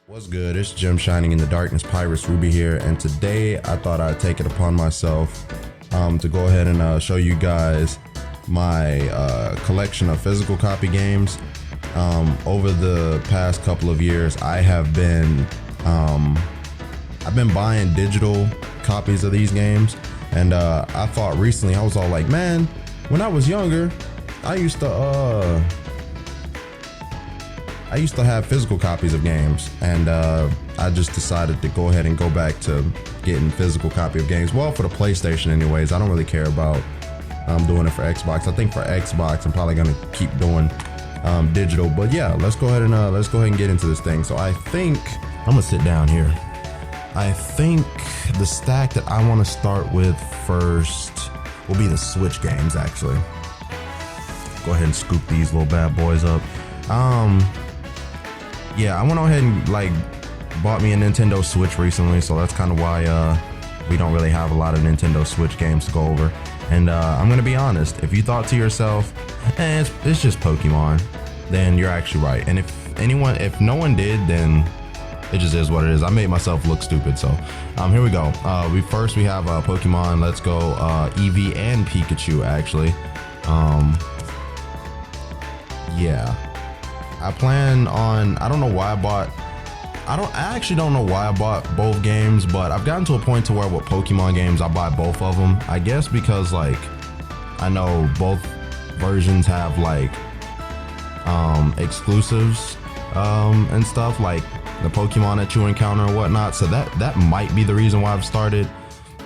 What's good? It's Jim Shining in the Darkness, Pyrus Ruby here, and today I thought I'd take it upon myself to go ahead and show you guys my collection of physical copy games. Over the past couple of years, I've been buying digital copies of these games, and I thought recently, I was all like, man, when I was younger, I used to have physical copies of games, and I just decided to go ahead and go back to getting physical copy of games. Well, for the PlayStation anyways. I don't really care about doing it for Xbox. I think for Xbox, I'm probably gonna keep doing digital, but yeah, let's go ahead and get into this thing. So I think I'm gonna sit down here. I think the stack that I want to start with first will be the Switch games, actually. Go ahead and scoop these little bad boys up. Yeah, I went ahead and bought me a Nintendo Switch recently, so that's kind of why we don't really have a lot of Nintendo Switch games to go over. And I'm gonna be honest, if you thought to yourself, it's just Pokemon, then you're actually right. And if no one did, then it just is what it is. I made myself look stupid. So here we go. We have Pokemon Let's Go, Eevee and Pikachu, actually. Yeah, I plan on, I actually don't know why I bought both games, but I've gotten to a point to where with Pokemon games, I buy both of them. I guess because I know both versions have exclusives and stuff, like the Pokemon that you encounter and whatnot. So that might be the reason why I've started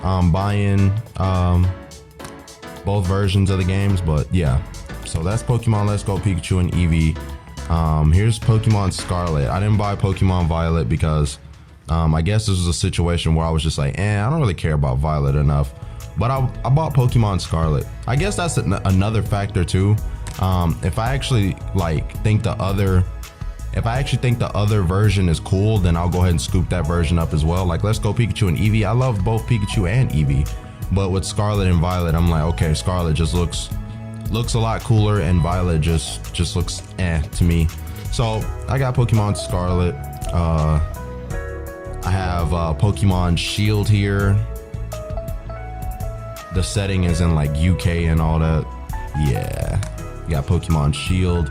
buying both versions of the games. But yeah, so that's Pokemon Let's Go, Pikachu and Eevee. Here's Pokemon Scarlet. I didn't buy Pokemon Violet because I guess this was a situation where I was just like, I don't really care about Violet enough. But I bought Pokemon Scarlet. I guess that's another factor too. If I actually think the other version is cool, then I'll go ahead and scoop that version up as well. Like Let's Go Pikachu and Eevee. I love both Pikachu and Eevee, but with Scarlet and Violet, I'm like, okay, Scarlet just looks a lot cooler, and Violet just looks to me. So I got Pokemon Scarlet. I have Pokemon Shield here. The setting is in UK and all that. Yeah, you got Pokemon Shield.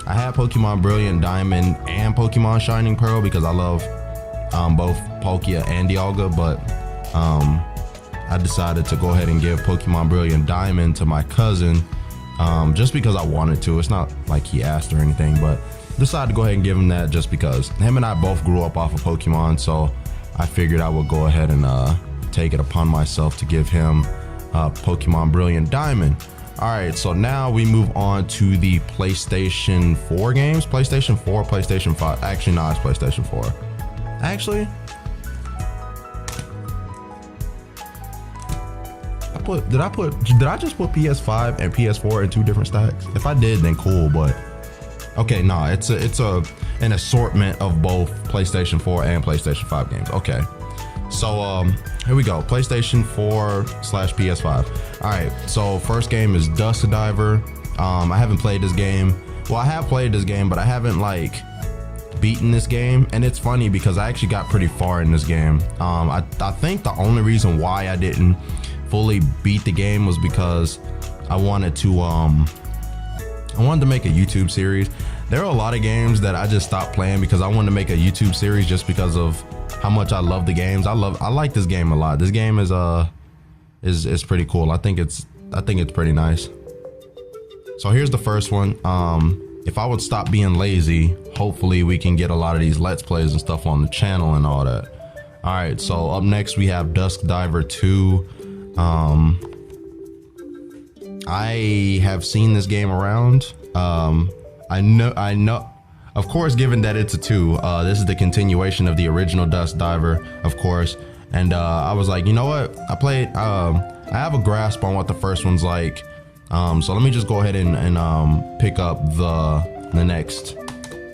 I have Pokemon Brilliant Diamond and Pokemon Shining Pearl because I love both Palkia and Dialga, but I decided to go ahead and give Pokemon Brilliant Diamond to my cousin. Just because I wanted to. It's not like he asked or anything, but decided to go ahead and give him that just because him and I both grew up off of Pokemon, so I figured I would go ahead and take it upon myself to give him Pokemon Brilliant Diamond. Alright, so now we move on to the PlayStation 4 games. PlayStation 4, PlayStation 5. Actually, no, it's PlayStation 4. Actually, did I just put PS5 and PS4 in two different stacks? If I did, then cool, but okay, no, it's an assortment of both PlayStation 4 and PlayStation 5 games. Okay, so here we go, PlayStation 4/PS5. All right, so first game is Dusk Diver. I haven't played this game. Well, I have played this game, but I haven't beaten this game. And it's funny because I actually got pretty far in this game. I think the only reason why I didn't fully beat the game was because I wanted to make a YouTube series. There are a lot of games that I just stopped playing because I wanted to make a YouTube series just because of how much I love the games. I like this game a lot. This game is pretty cool. I think it's pretty nice. So here's the first one. If I would stop being lazy, hopefully we can get a lot of these Let's Plays and stuff on the channel and all that. All right, so up next we have Dusk Diver 2. I have seen this game around. I know, of course, given that it's a 2, this is the continuation of the original Dusk Diver, of course. And I was like, you know what? I have a grasp on what the first one's like. So let me just go ahead and pick up the next,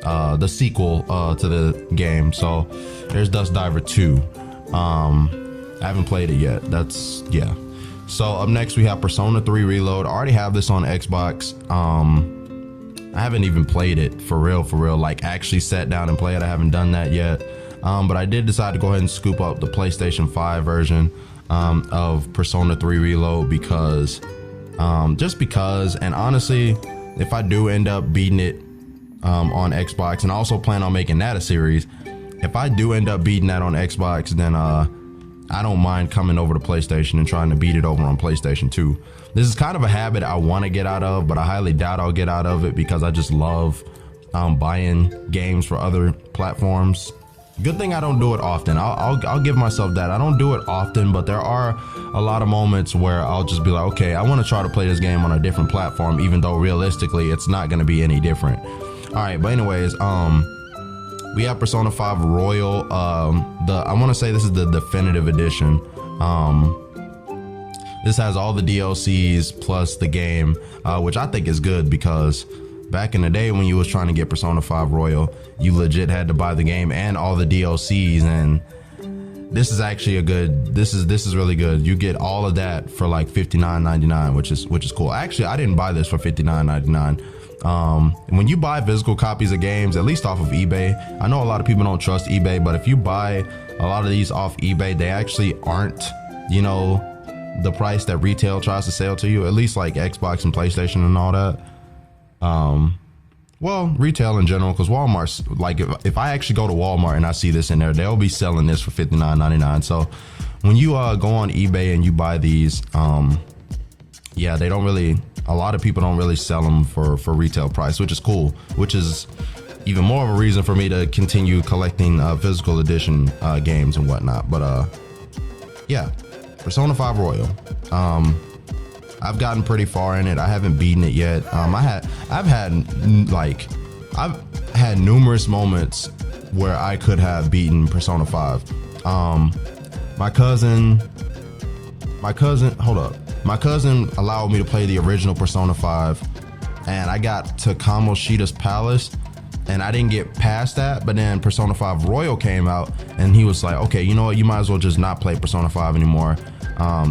the sequel to the game. So there's Dusk Diver 2. I haven't played it yet. Yeah. So up next we have Persona 3 Reload. I already have this on Xbox. I haven't even played it for real, like actually sat down and play it. I haven't done that yet. But I did decide to go ahead and scoop up the PlayStation 5 version of Persona 3 Reload because, just because, and honestly, if I do end up beating it on Xbox, and I also plan on making that a series, if I do end up beating that on Xbox, then I don't mind coming over to PlayStation and trying to beat it over on PlayStation 2. This is kind of a habit I want to get out of, but I highly doubt I'll get out of it because I just love buying games for other platforms. Good thing I don't do it often. I'll give myself that. I don't do it often, but there are a lot of moments where I'll just be like, okay, I want to try to play this game on a different platform, even though realistically it's not going to be any different. All right, but anyways, we have Persona 5 Royal. I want to say this is the definitive edition. This has all the DLCs plus the game, which I think is good because back in the day when you was trying to get Persona 5 Royal, you legit had to buy the game and all the DLCs, and this is actually a good, this is really good. You get all of that for like $59.99, which is cool. Actually, I didn't buy this for $59.99. When you buy physical copies of games, at least off of eBay, I know a lot of people don't trust eBay, but if you buy a lot of these off eBay, they actually aren't, you know, the price that retail tries to sell to you, at least like Xbox and PlayStation and all that. Well, retail in general, because Walmart's like, if I actually go to Walmart and I see this in there, they'll be selling this for $59.99. So when you go on eBay and you buy these, yeah, they don't really, a lot of people don't really sell them for retail price, which is cool, which is even more of a reason for me to continue collecting physical edition games and whatnot. But yeah, Persona 5 Royal. I've gotten pretty far in it. I haven't beaten it yet. I've had numerous moments where I could have beaten Persona 5. My cousin allowed me to play the original Persona 5, and I got to Kamoshida's Palace, and I didn't get past that. But then Persona 5 Royal came out, and he was like, okay, you know what, you might as well just not play Persona 5 anymore.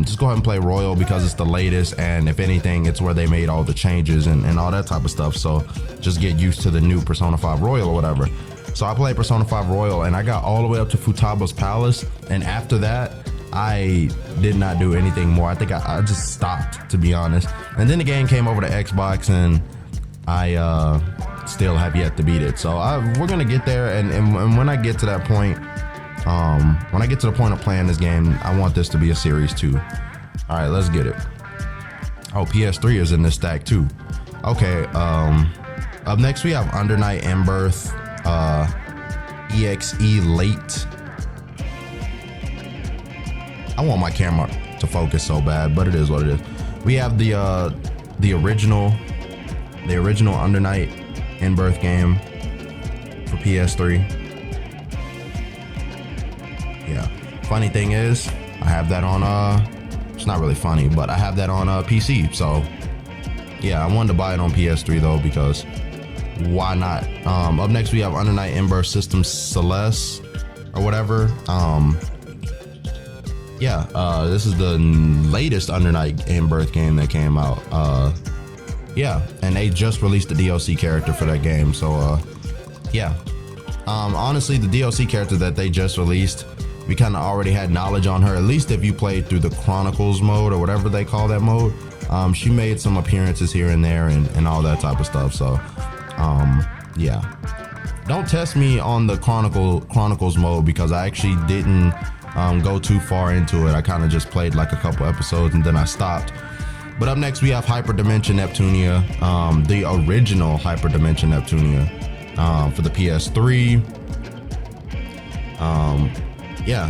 Just go ahead and play Royal because it's the latest, and if anything, it's where they made all the changes and all that type of stuff. So just get used to the new Persona 5 Royal or whatever. So I played Persona 5 Royal, and I got all the way up to Futaba's Palace, and after that, I did not do anything more. I think I just stopped, to be honest. And then the game came over to Xbox, and I still have yet to beat it. So we're gonna get there, and when I get to that point, when I get to the point of playing this game, I want this to be a series too. All right, let's get it. Oh, PS3 is in this stack too. Okay, up next we have Under Night In-Birth EXE Late. I want my camera to focus so bad, but it is what it is. We have the original Under Night In-Birth game for PS3. Yeah. Funny thing is, I have that on it's not really funny, but I have that on PC. So yeah, I wanted to buy it on PS3 though, because why not? Up next we have Under Night In-Birth System Celeste or whatever. Yeah, this is the latest Under Night In-Birth game that came out. Yeah, and they just released the DLC character for that game. So yeah. Honestly, the DLC character that they just released, we kind of already had knowledge on her, at least if you played through the Chronicles mode or whatever they call that mode. She made some appearances here and there and all that type of stuff. So yeah, don't test me on the Chronicles mode because I actually didn't go too far into it. I kind of just played like a couple episodes and then I stopped. But up next we have Hyperdimension Neptunia, the original Hyperdimension Neptunia for the PS3. Yeah,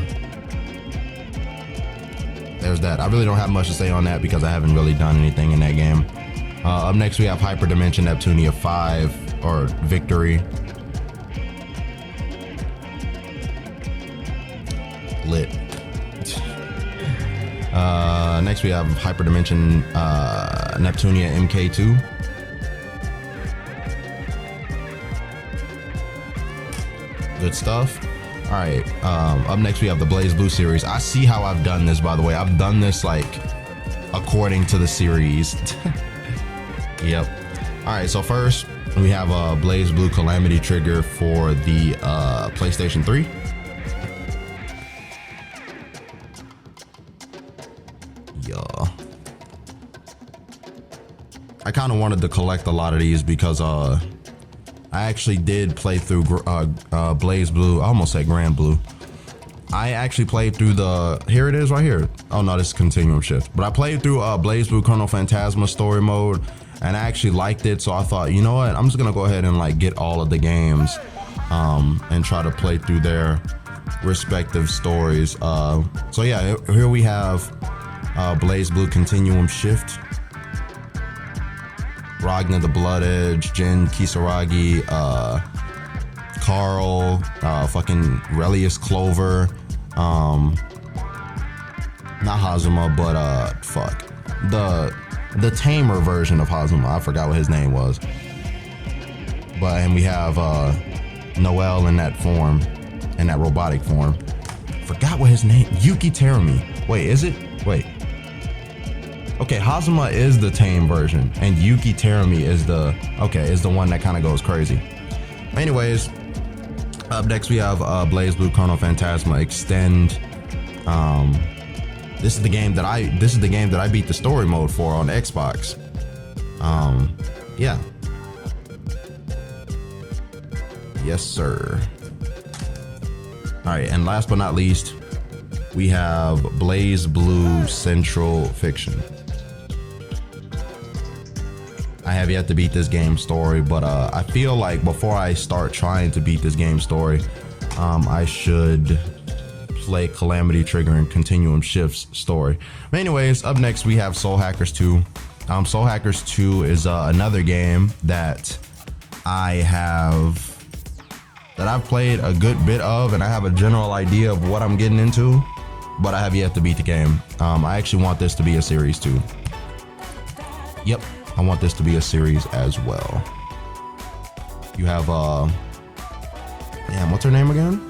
there's that. I really don't have much to say on that because I haven't really done anything in that game. Up next we have Hyperdimension Neptunia 5 or Victory. Lit. Next we have Hyperdimension Neptunia MK2. Good stuff. All right, up next we have the BlazBlue series. I see how I've done this, by the way. I've done this like according to the series. Yep. All right, so first We have a Blaze Blue Calamity Trigger for the PlayStation 3. Yeah. I kind of wanted to collect a lot of these because I actually did play through Blaze Blue. I almost said Grand Blue. I actually played through here it is right here. Oh no, this is Continuum Shift. But I played through Blaze Blue Chrono Phantasma story mode, and I actually liked it. So I thought, you know what? I'm just gonna go ahead and like get all of the games and try to play through their respective stories. So yeah, here we have Blaze Blue Continuum Shift. Ragna the Blood Edge, Jin Kisaragi, Carl, fucking Relius Clover, not Hazuma, but fuck, the tamer version of Hazuma. I forgot what his name was. And we have Noel in that form, in that robotic form. Forgot what his name. Yuki Terumi. Wait, is it? Wait. Okay, Hazuma is the tame version, and Yuki Terumi is the one that kind of goes crazy. Anyways, up next we have Blaze Blue Chrono Phantasma Extend. This is the game that I beat the story mode for on Xbox. Yeah. Yes, sir. All right, and last but not least, we have Blaze Blue Central Fiction. I have yet to beat this game story, but I feel like before I start trying to beat this game story, I should play Calamity Trigger and Continuum Shift's story. But anyways, up next we have Soul Hackers 2. Soul Hackers 2 is another game that I've played a good bit of, and I have a general idea of what I'm getting into, but I have yet to beat the game. I actually want this to be a series too. Yep, I want this to be a series as well. You have damn, what's her name again?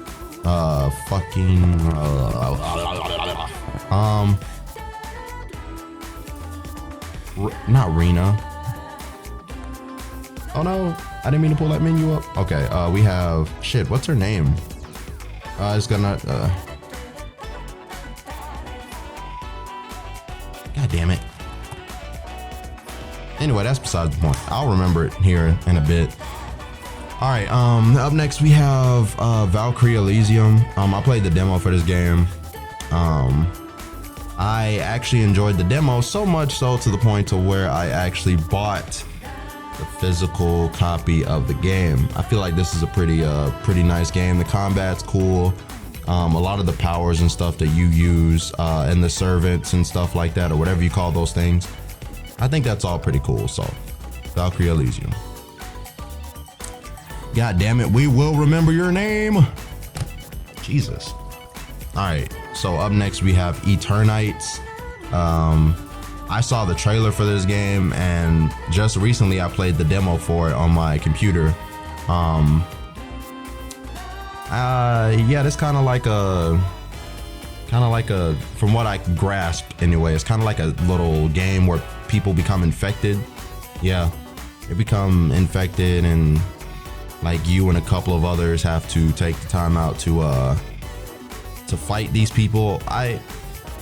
Not Rena. Oh no, I didn't mean to pull that menu up. Okay, we have shit. What's her name? It's gonna. God damn it. Anyway, that's besides the point. I'll remember it here in a bit. All right. Up next we have Valkyrie Elysium. I played the demo for this game. I actually enjoyed the demo so much so to the point to where I actually bought the physical copy of the game. I feel like this is a pretty nice game. The combat's cool. A lot of the powers and stuff that you use and the servants and stuff like that, or whatever you call those things, I think that's all pretty cool. So Valkyrie Elysium. God damn it, we will remember your name. Jesus. All right, so up next we have Eternites. I saw the trailer for this game, and just recently I played the demo for it on my computer. Yeah, it's kind of like a, from what I grasped anyway, it's kind of like a little game where people become infected. Yeah, they become infected, and like you and a couple of others have to take the time out to fight these people.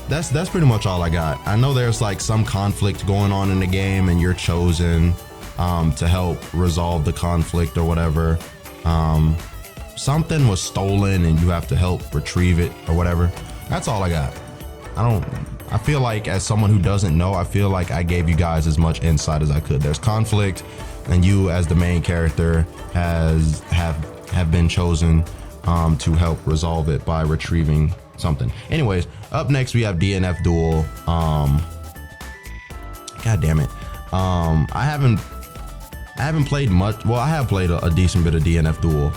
That's pretty much all I got. I know there's like some conflict going on in the game, and you're chosen to help resolve the conflict or whatever. Something was stolen and you have to help retrieve it or whatever. That's all I got. I feel like, as someone who doesn't know, I feel like I gave you guys as much insight as I could. There's conflict, and you as the main character have been chosen to help resolve it by retrieving something. Anyways, up next we have DNF Duel. God damn it. I haven't played much. Well, I have played a decent bit of DNF Duel.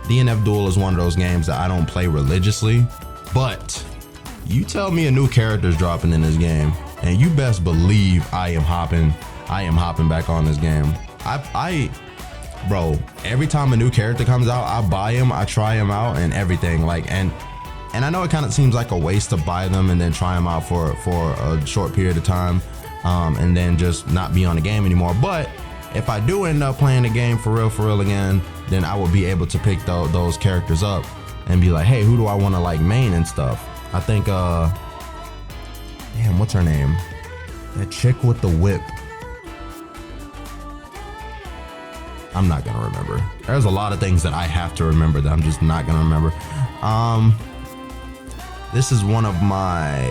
DNF Duel is one of those games that I don't play religiously, but you tell me a new character's dropping in this game, and you best believe I am hopping back on this game. Bro, every time a new character comes out, I buy him, I try him out and everything. Like, and I know it kind of seems like a waste to buy them and then try them out for a short period of time, and then just not be on the game anymore. But if I do end up playing the game for real again, then I will be able to pick those characters up and be like, hey, who do I want to like main and stuff. I think damn, what's her name? That chick with the whip. I'm not gonna remember. There's a lot of things that I have to remember that I'm just not gonna remember. This is one of my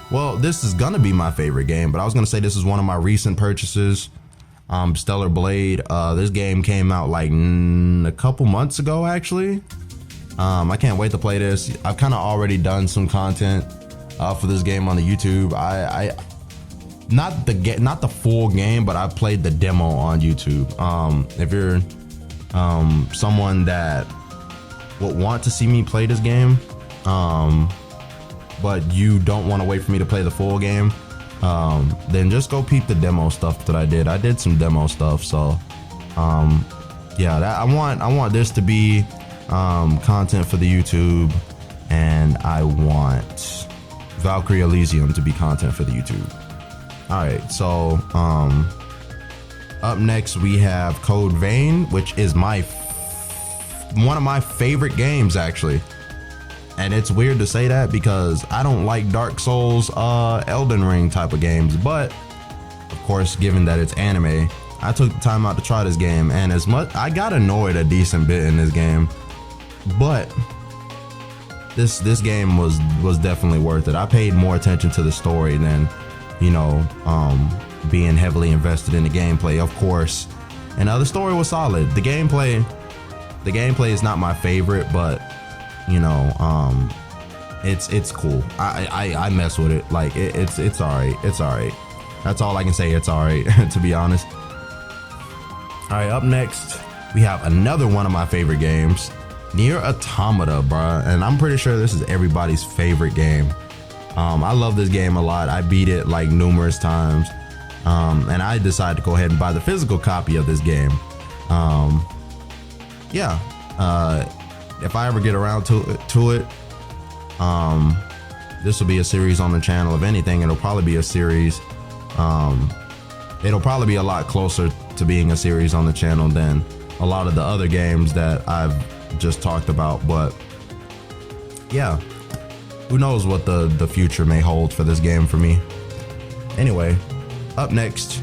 well, this is gonna be my favorite game, but I was gonna say this is one of my recent purchases. Stellar Blade. This game came out like a couple months ago, actually. I can't wait to play this. I've kind of already done some content for this game on the YouTube. I not the full game, but I played the demo on YouTube. If you're someone that would want to see me play this game, but you don't want to wait for me to play the full game, then just go peep the demo stuff that I did. I did some demo stuff, so yeah, I want this to be content for the YouTube, and I want Valkyrie Elysium to be content for the YouTube. All right, so up next we have Code Vein, which is one of my favorite games, actually. And it's weird to say that because I don't like Dark Souls, Elden Ring type of games, but of course, given that it's anime, I took the time out to try this game, and I got annoyed a decent bit in this game, but this game was definitely worth it. I paid more attention to the story than, you know, being heavily invested in the gameplay, of course. And the story was solid. The gameplay is not my favorite, but you know, it's cool. I mess with it. Like it's all right. It's all right. That's all I can say. It's all right, to be honest. All right, up next we have another one of my favorite games, Nier Automata, bruh. And I'm pretty sure this is everybody's favorite game. I love this game a lot. I beat it like numerous times, and I decided to go ahead and buy the physical copy of this game. Yeah, if I ever get around to it, this will be a series on the channel. If anything, it'll probably be a series. It'll probably be a lot closer to being a series on the channel than a lot of the other games that I've just talked about. But yeah, who knows what the future may hold for this game for me. Anyway, up next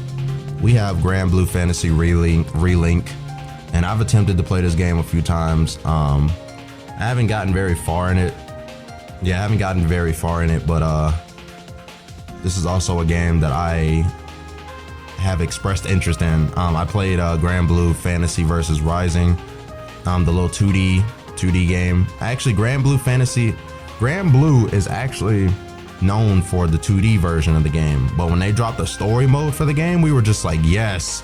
we have Granblue Fantasy Relink, and I've attempted to play this game a few times. I haven't gotten very far in it. Yeah, I haven't gotten very far in it, but this is also a game that I have expressed interest in. I played Granblue Fantasy versus Rising, the little 2D game. Actually, Granblue is actually known for the 2D version of the game, but when they dropped the story mode for the game, we were just like, yes,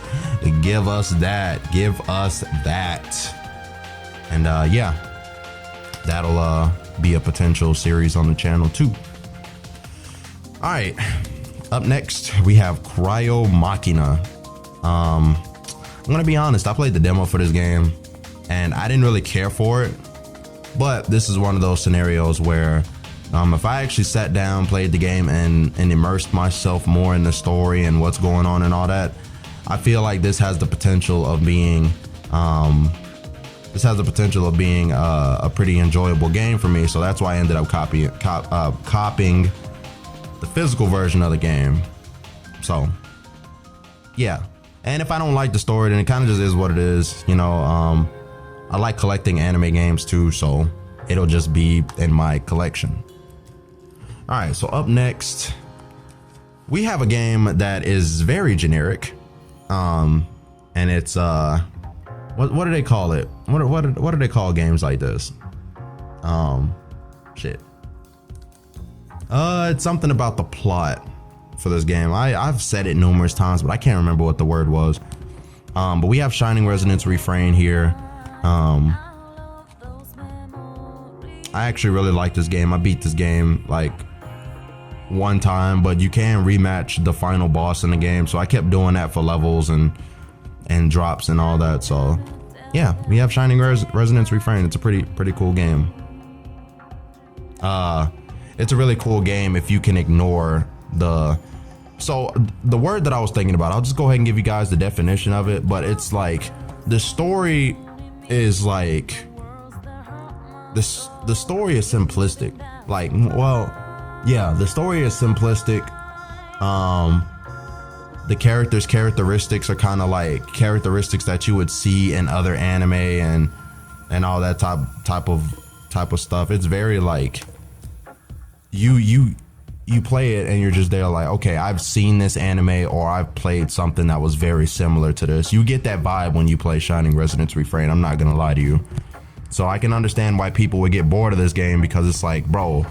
give us that. And yeah, that'll be a potential series on the channel too. All right, up next we have Cryo Machina. I'm gonna be honest, I played the demo for this game and I didn't really care for it, but this is one of those scenarios where if I actually sat down, played the game, and immersed myself more in the story and what's going on and all that, I feel like this has the potential of being a pretty enjoyable game for me. So that's why I ended up copying the physical version of the game. So yeah, and if I don't like the story, then it kind of just is what it is, you know. I like collecting anime games too, so it'll just be in my collection. All right, so up next we have a game that is very generic, and it's what do they call it? What do they call games like this? Shit. It's something about the plot for this game. I've said it numerous times, but I can't remember what the word was. But we have Shining Resonance Refrain here. I actually really like this game. I beat this game like one time, but you can rematch the final boss in the game, so I kept doing that for levels and drops and all that. So yeah, we have Shining Resonance Refrain. It's a pretty cool game. It's a really cool game if you can ignore the So the word that I was thinking about, I'll just go ahead and give you guys the definition of it. But it's like the story is like this. The story is simplistic. Like, well, yeah, the story is simplistic. The characters' characteristics are kind of like characteristics that you would see in other anime and all that type of stuff. It's very like you play it and you're just there like, okay, I've seen this anime or I've played something that was very similar to this. You get that vibe when you play Shining Resonance Refrain. I'm not gonna lie to you. So I can understand why people would get bored of this game, because it's like, bro,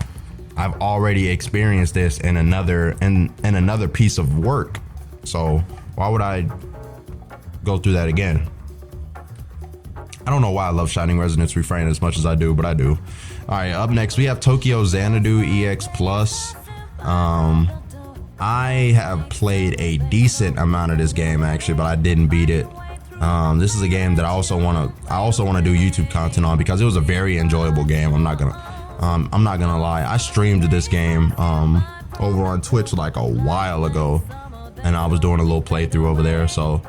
I've already experienced this in another piece of work. So why would I go through that again? I don't know why I love Shining Resonance Refrain as much as I do, but I do. All right, up next we have Tokyo Xanadu EX Plus. I have played a decent amount of this game actually, but I didn't beat it. This is a game that I also want to do YouTube content on, because it was a very enjoyable game. I'm not gonna lie. I streamed this game over on Twitch like a while ago, and I was doing a little playthrough over there. So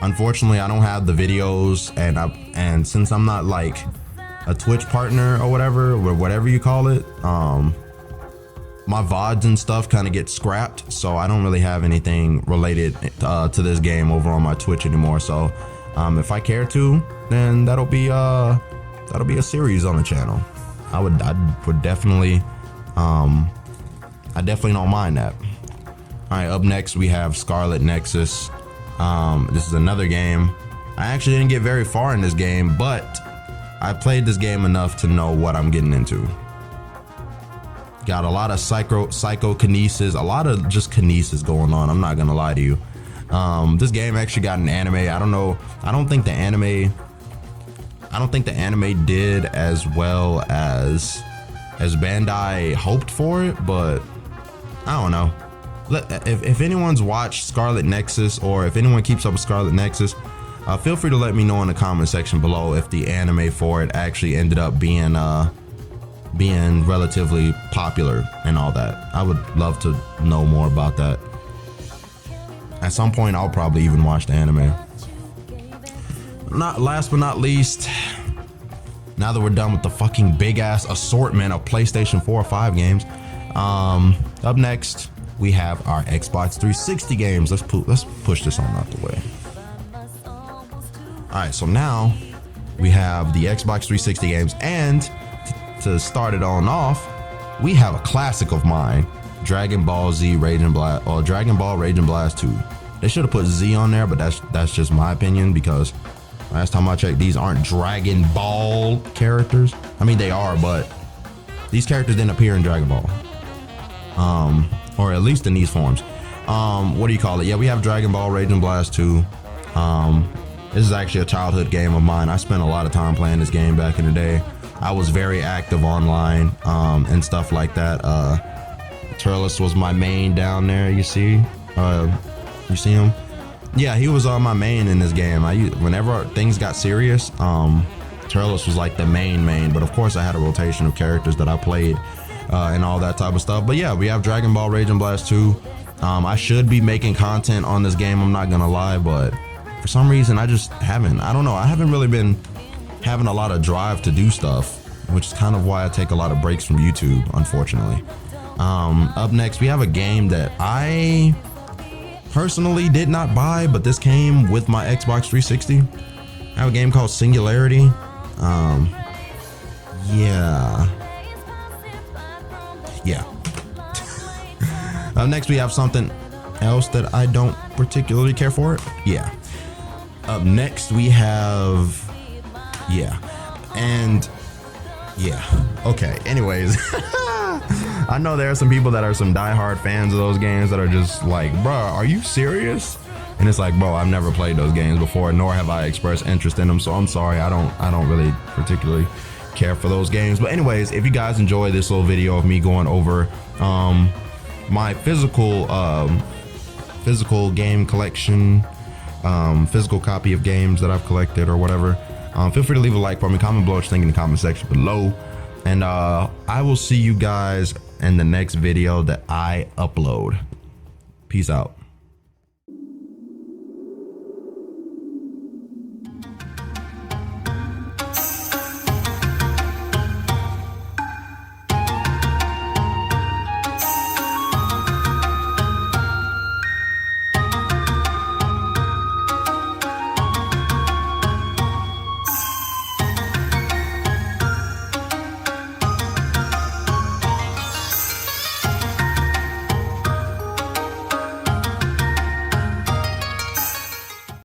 unfortunately I don't have the videos, and since I'm not like a Twitch partner or whatever you call it, my VODs and stuff kind of get scrapped, so I don't really have anything related to this game over on my Twitch anymore. So if I care to, then that'll be a series on the channel. I would definitely I definitely don't mind that. All right, up next we have Scarlet Nexus. This is another game. I actually didn't get very far in this game, but I played this game enough to know what I'm getting into. Got a lot of psychokinesis, a lot of just kinesis going on. I'm not gonna lie to you. This game actually got an anime. I don't know. I don't think the anime did as well as Bandai hoped for it, but I don't know. If anyone's watched Scarlet Nexus, or if anyone keeps up with Scarlet Nexus, feel free to let me know in the comment section below if the anime for it actually ended up being relatively popular and all that. I would love to know more about that. At some point I'll probably even watch the anime. Last but not least, now that we're done with the fucking big ass assortment of PlayStation 4 or 5 games, up next we have our Xbox 360 games. Let's push this on out the way. All right, so now we have the Xbox 360 games, and to start it on off, we have a classic of mine, Dragon Ball Z Raging Blast, or Dragon Ball Raging Blast 2. They should have put Z on there, but that's just my opinion, because last time I checked, these aren't Dragon Ball characters. I mean, they are, but these characters didn't appear in Dragon Ball, or at least in these forms. What do you call it? Yeah, we have Dragon Ball Raging Blast 2. This is actually a childhood game of mine. I spent a lot of time playing this game back in the day. I was very active online and stuff like that. Turles was my main down there. You see him? Yeah, he was my main in this game. Whenever things got serious, Turles was like the main. But of course, I had a rotation of characters that I played and all that type of stuff. But yeah, we have Dragon Ball Raging Blast 2. I should be making content on this game. I'm not gonna lie, but for some reason I just haven't. I don't know. I haven't really been having a lot of drive to do stuff, which is kind of why I take a lot of breaks from YouTube, unfortunately. Up next we have a game that I personally did not buy, but this came with my Xbox 360. I have a game called Singularity. Yeah. Up next we have something else that I don't particularly care for. Yeah. Up next we have okay, anyways. I know there are some people that are some diehard fans of those games that are just like, bro, are you serious? And it's like, bro, I've never played those games before, nor have I expressed interest in them, so I'm sorry, I don't really particularly care for those games. But anyways, if you guys enjoy this little video of me going over my physical game collection, physical copy of games that I've collected or whatever, feel free to leave a like for me, comment below what you think in the comment section below, and I will see you guys in the next video that I upload. Peace out.